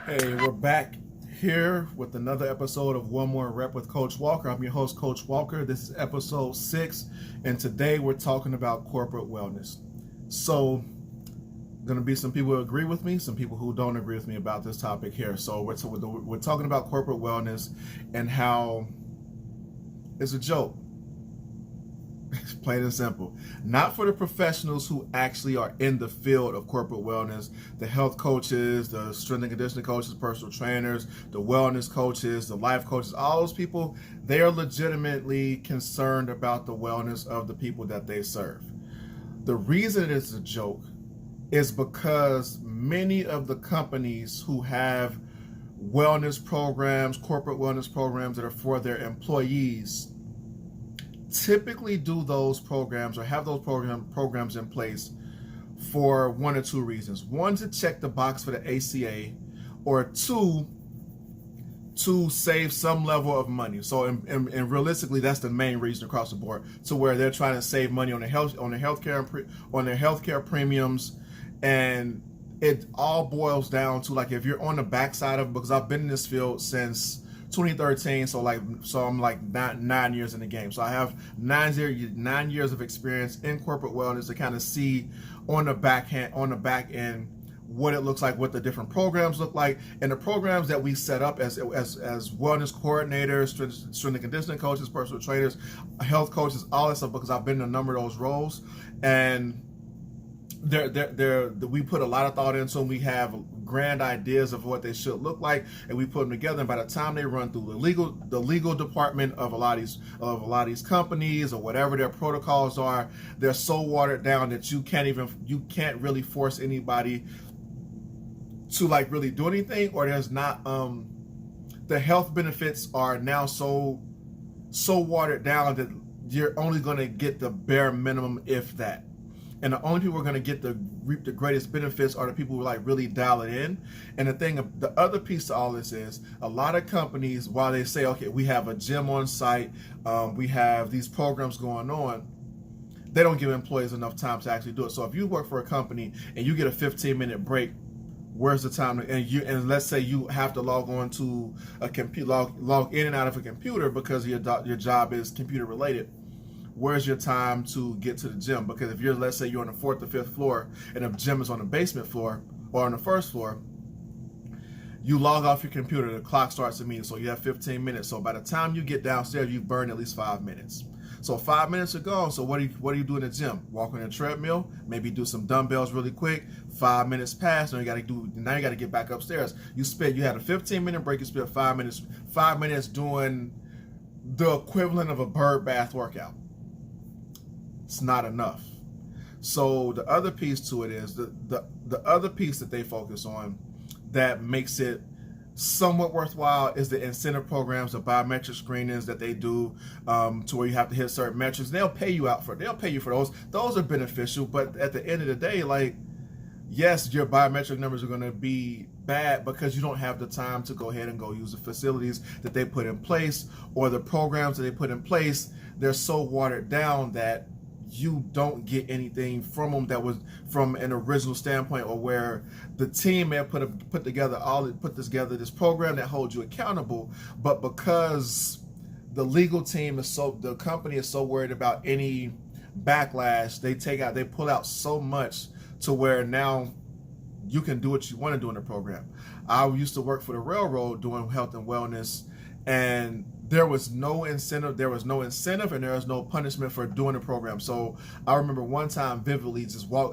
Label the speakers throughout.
Speaker 1: Hey, we're back here with another episode of One More Rep with Coach Walker. I'm your host, Coach Walker. This is episode 6, and today we're talking about corporate wellness. So, going to be some people who agree with me, some people who don't agree with me about this topic here. So, we're talking about corporate wellness and how it's a joke. It's plain and simple. Not for the professionals who actually are in the field of corporate wellness, the health coaches, the strength and conditioning coaches, personal trainers, the wellness coaches, the life coaches, all those people, they are legitimately concerned about the wellness of the people that they serve. The reason it's a joke is because many of the companies who have wellness programs, corporate wellness programs that are for their employees, typically do those programs or have those programs in place for one or two reasons. One, to check the box for the ACA, or two, to save some level of money. So, and realistically, that's the main reason across the board, to where they're trying to save money on their healthcare premiums, and it all boils down to, like, if you're on the backside of, because I've been in this field since 2013, so I'm like nine years in the game. So I have 9 years of experience in corporate wellness to kind of see on the back end what it looks like, what the different programs look like, and the programs that we set up as wellness coordinators, strength and conditioning coaches, personal trainers, health coaches, all that stuff, because I've been in a number of those roles, and we put a lot of thought into them. We have grand ideas of what they should look like, and we put them together. And by the time they run through the legal department of a lot of these companies, or whatever their protocols are, they're so watered down that you can't really force anybody to, like, really do anything, or there's not the health benefits are now so watered down that you're only going to get the bare minimum, if that. And the only people who are going to reap the greatest benefits are the people who, like, really dial it in. And the other piece to all this is, a lot of companies, while they say, okay, we have a gym on site, we have these programs going on, they don't give employees enough time to actually do it. So if you work for a company and you get a 15-minute break, where's the time? And let's say you have to log on to a computer, log in and out of a computer because your job is computer related. Where's your time to get to the gym? Because if let's say you're on the 4th or 5th floor and the gym is on the basement floor or on the 1st floor, you log off your computer, the clock starts immediately, so you have 15 minutes. So by the time you get downstairs, you've burned at least 5 minutes. So 5 minutes are gone. So what do you do in the gym? Walk on a treadmill, maybe do some dumbbells really quick. 5 minutes pass, now you got to get back upstairs. You had a 15-minute break. You spent 5 minutes doing the equivalent of a bird bath workout. It's not enough. So the other piece to it is the other piece that they focus on that makes it somewhat worthwhile is the incentive programs, the biometric screenings that they do, to where you have to hit certain metrics. They'll pay you for those. Those are beneficial, but at the end of the day, like, yes, your biometric numbers are going to be bad because you don't have the time to go ahead and go use the facilities that they put in place, or the programs that they put in place. They're so watered down that you don't get anything from them that was from an original standpoint, or where the team may have put together this program that holds you accountable, but because the company is so worried about any backlash, they pull out so much to where now you can do what you want to do in the program. I used to work for the railroad doing health and wellness, and there was no incentive, and there was no punishment for doing the program. So I remember one time vividly,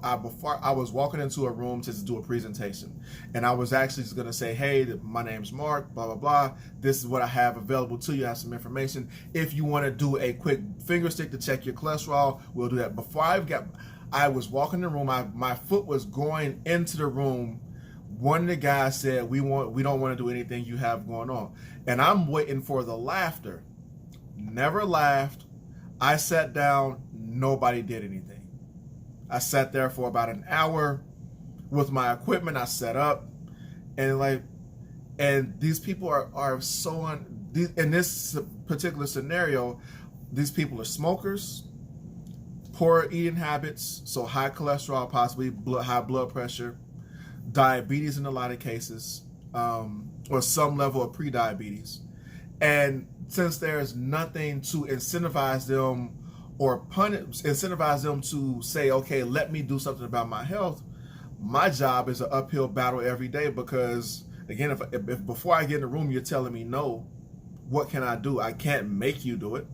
Speaker 1: I was walking into a room to do a presentation, and I was actually just going to say, hey, my name's Mark, blah, blah, blah. This is what I have available to you. I have some information. If you want to do a quick finger stick to check your cholesterol, we'll do that. I was walking the room, my foot was going into the room. One of the guys said, we don't want to do anything you have going on. And I'm waiting for the laughter. Never laughed. I sat down. Nobody did anything. I sat there for about an hour with my equipment. I set up, and these people are so in this particular scenario, these people are smokers, poor eating habits, so high cholesterol, possibly high blood pressure. diabetes in a lot of cases, or some level of pre-diabetes. And since there's nothing to incentivize them or incentivize them to say, okay, let me do something about my health, my job is an uphill battle every day because, again, if before I get in the room, you're telling me no, what can I do? I can't make you do it.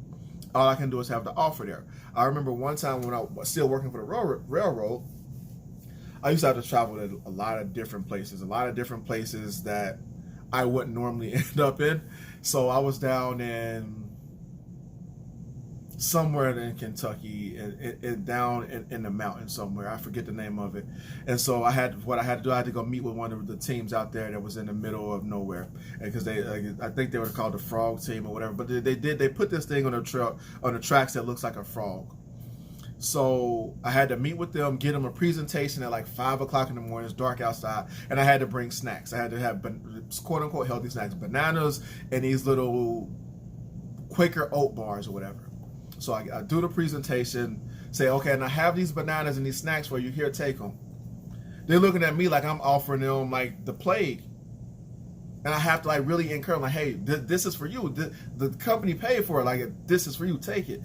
Speaker 1: All I can do is have the offer there. I remember one time when I was still working for the railroad, I used to have to travel to a lot of different places that I wouldn't normally end up in. So I was down in somewhere in Kentucky, and down in the mountains somewhere. I forget the name of it. And so I had to go meet with one of the teams out there that was in the middle of nowhere. Because I think they were called the Frog Team or whatever. But they put this thing on the tracks that looks like a frog. So I had to meet with them, get them a presentation at like 5 o'clock in the morning. It's dark outside, and I had to bring snacks. I had to have quote unquote healthy snacks, bananas and these little Quaker oat bars or whatever. So I do the presentation, say, okay, and I have these bananas and these snacks for you. Here, take them. They're looking at me like I'm offering them like the plague. And I have to like really encourage them, like, hey, this is for you. The company paid for it. Like, this is for you. Take it.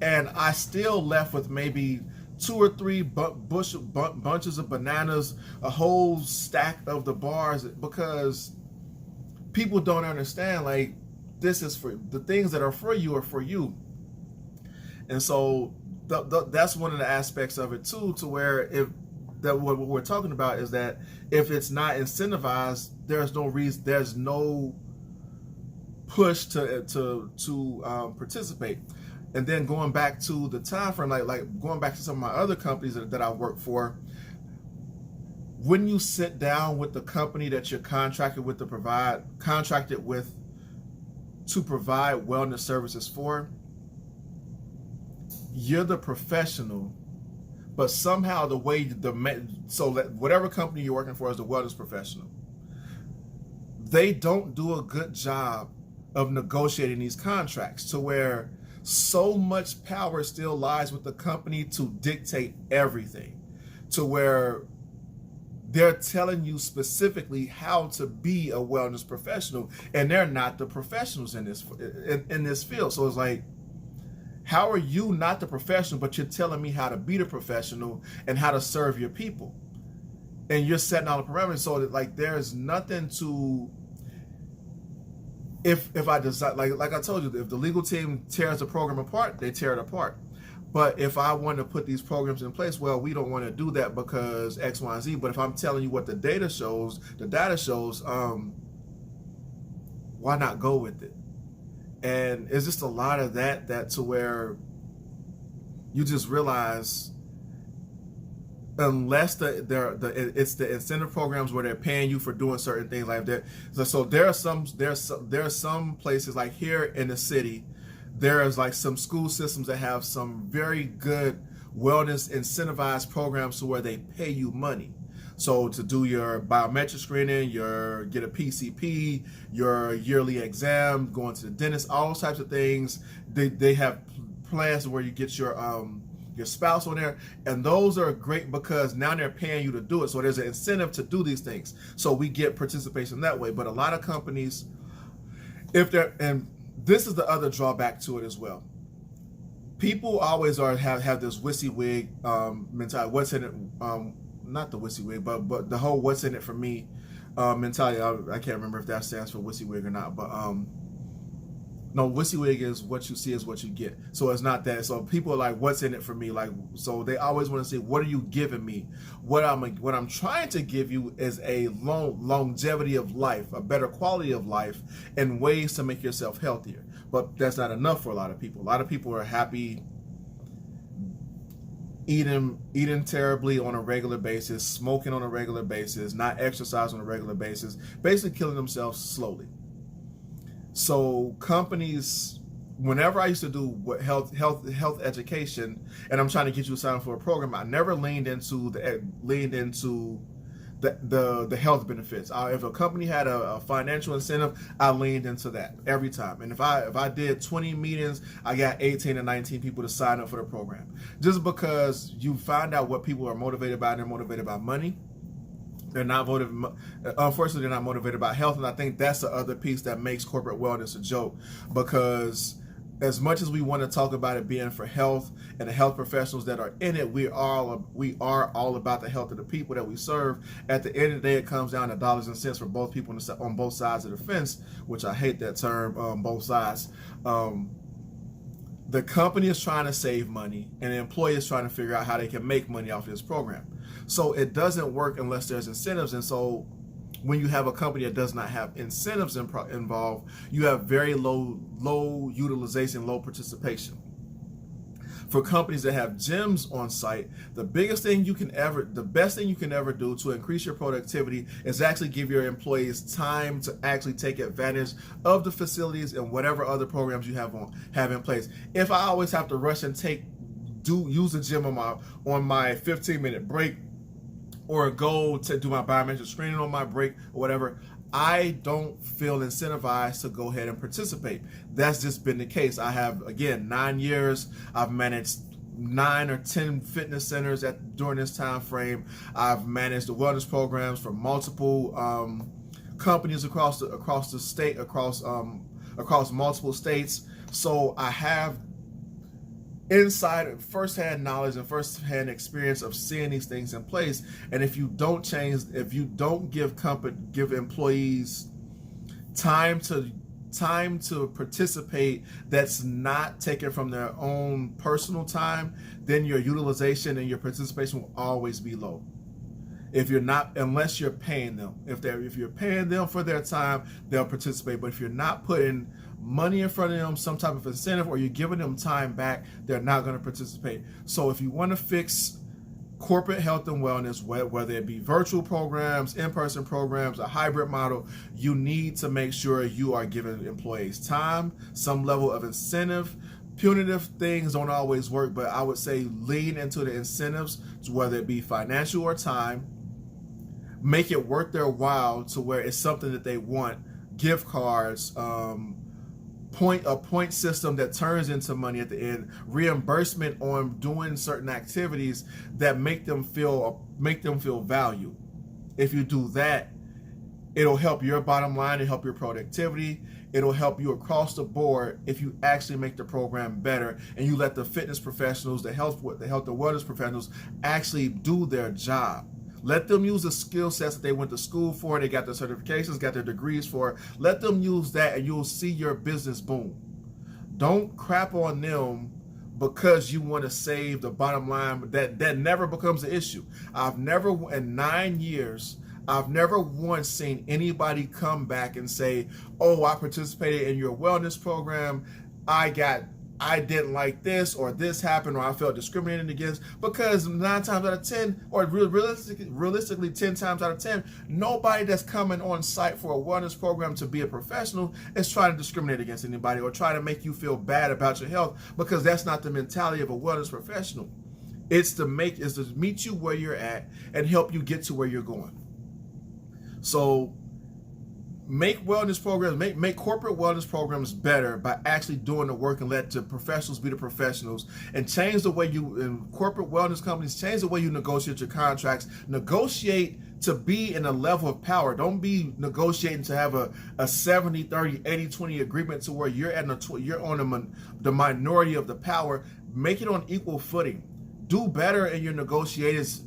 Speaker 1: And I still left with maybe 2 or 3 bunches of bananas, a whole stack of the bars, because people don't understand, like, this is for the things that are for you are for you. And so that's one of the aspects of it too, to where what we're talking about is that if it's not incentivized, there's no reason, there's no push to participate. And then going back to the time frame, like going back to some of my other companies that I work for, when you sit down with the company that you're contracted with to provide wellness services for, you're the professional, but somehow whatever company you're working for is the wellness professional. They don't do a good job of negotiating these contracts to where so much power still lies with the company to dictate everything, to where they're telling you specifically how to be a wellness professional, and they're not the professionals in this field. So it's like, how are you not the professional, but you're telling me how to be the professional and how to serve your people? And you're setting all the parameters so that, like, there's nothing to, if I decide, like I told you, if the legal team tears the program apart, they tear it apart. But if I want to put these programs in place, well, we don't want to do that because X, Y, and Z. But if I'm telling you what the data shows, why not go with it? And it's just a lot of that to where you just realize, unless it's the incentive programs where they're paying you for doing certain things like that. So there are some places, like here in the city, there is like some school systems that have some very good wellness incentivized programs to where they pay you money. So to do your biometric screening, get a PCP, your yearly exam, going to the dentist, all those types of things. They have plans where you get your spouse on there, and those are great because now they're paying you to do it. So there's an incentive to do these things. So we get participation that way. But a lot of companies, and this is the other drawback to it as well. People always have this WYSIWYG mentality. What's in it? Not the WYSIWYG, but the whole "what's in it for me" mentality. I can't remember if that stands for WYSIWYG or not, but no, WYSIWYG is what you see is what you get. So it's not that. So people are like, "What's in it for me?" Like, so they always want to say, "What are you giving me?" What I'm trying to give you is a longevity of life, a better quality of life, and ways to make yourself healthier. But that's not enough for a lot of people. A lot of people are happy eating terribly on a regular basis, smoking on a regular basis, not exercise on a regular basis, basically killing themselves slowly. So companies, whenever I used to do health education, and I'm trying to get you signed for a program, I never leaned into the health benefits. If a company had a financial incentive, I leaned into that every time. And if I did 20 meetings, I got 18 or 19 people to sign up for the program. Just because you find out what people are motivated by, and they're motivated by money. They're not unfortunately, they're not motivated by health. And I think that's the other piece that makes corporate wellness a joke, because as much as we want to talk about it being for health and the health professionals that are in it, we are all about the health of the people that we serve. At the end of the day, it comes down to dollars and cents for both people on both sides of the fence, which I hate that term, both sides. The company is trying to save money, and the employee is trying to figure out how they can make money off this program. So it doesn't work unless there's incentives. And so when you have a company that does not have incentives involved, you have very low utilization, low participation. For companies that have gyms on site, the best thing you can ever do to increase your productivity is actually give your employees time to actually take advantage of the facilities and whatever other programs you have in place. If I always have to rush and use the gym on my 15-minute break, or go to do my biometric screening on my break or whatever, I don't feel incentivized to go ahead and participate. That's just been the case. I have, again, 9 years. I've managed 9 or 10 fitness centers during this time frame. I've managed the wellness programs for multiple companies across the state, across multiple states. So I have firsthand knowledge and firsthand experience of seeing these things in place. And if you don't give employees time to participate, that's not taken from their own personal time, then your utilization and your participation will always be low. Unless you're paying them. If you're paying them for their time, they'll participate. But if you're not putting money in front of them, some type of incentive, or you're giving them time back, they're not going to participate. So if you want to fix corporate health and wellness, whether it be virtual programs, in-person programs, a hybrid model, you need to make sure you are giving employees time, some level of incentive. Punitive things don't always work, but I would say lean into the incentives, whether it be financial or time. Make it worth their while to where it's something that they want. Gift cards, a point system that turns into money at the end, reimbursement on doing certain activities that make them feel valued. If you do that, it'll help your bottom line, it'll help your productivity, it'll help you across the board if you actually make the program better and you let the fitness professionals, the health and wellness professionals actually do their job. Let them use the skill sets that they went to school for, they got their certifications, got their degrees for. Let them use that and you'll see your business boom. Don't crap on them because you want to save the bottom line. That never becomes an issue. In 9 years, I've never once seen anybody come back and say, oh, I participated in your wellness program, I didn't like this, or this happened, or I felt discriminated against, because 9 times out of 10, or realistically 10 times out of 10, nobody that's coming on site for a wellness program to be a professional is trying to discriminate against anybody or try to make you feel bad about your health, because that's not the mentality of a wellness professional. It's to meet you where you're at and help you get to where you're going. So make wellness programs, make corporate wellness programs better by actually doing the work, and let the professionals be the professionals, and change the way in corporate wellness companies, change the way you negotiate your contracts. Negotiate to be in a level of power. Don't be negotiating to have a 70-30, 80-20 agreement to where you're on the minority of the power. Make it on equal footing. Do better in your negotiations.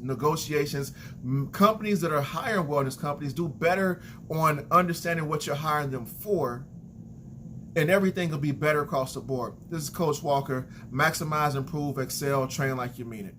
Speaker 1: Companies that are hiring wellness companies, do better on understanding what you're hiring them for, and everything will be better across the board. This is Coach Walker. Maximize, improve, excel, train like you mean it.